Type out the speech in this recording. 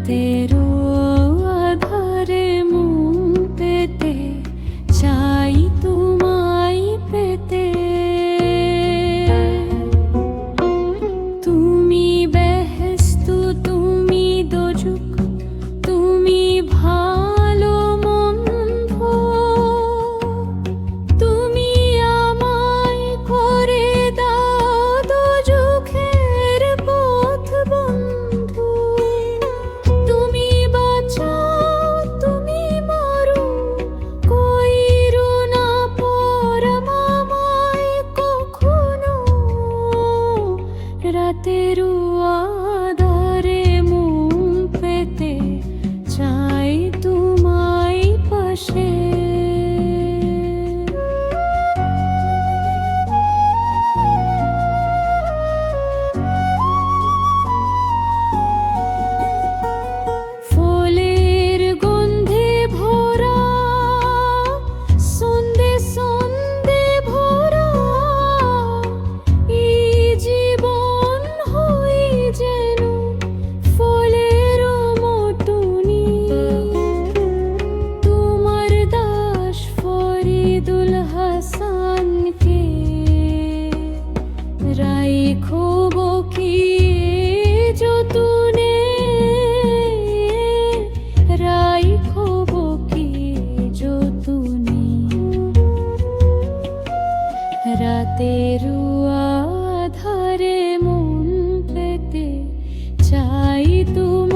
রাতেরও আধারে মন পেতে চাই তোমায় পেতে। তুমি বেহেশত, তুমি দোজখ, তুমি ভালো মন্দ, তুমি আমায় করে দাও দোজখের পথ বন্ধু। তুমি বাঁচাও, তুমি মারো, কইরো না পরম আমায় কখনো। রাতেরও আধারে মন পেতে চাই তোমায় পাশে। ফুলের গন্ধে ভরা, সন্ধে সন্ধে ভরা, এই জীবন হই যেন ফুলের মতনই। তোমার দাস ফরিদুল হাসানকে রাইখো কি যতনে, রাইখো কি যতনে। রাতেরও আধারে মন পেতে চাই তুমি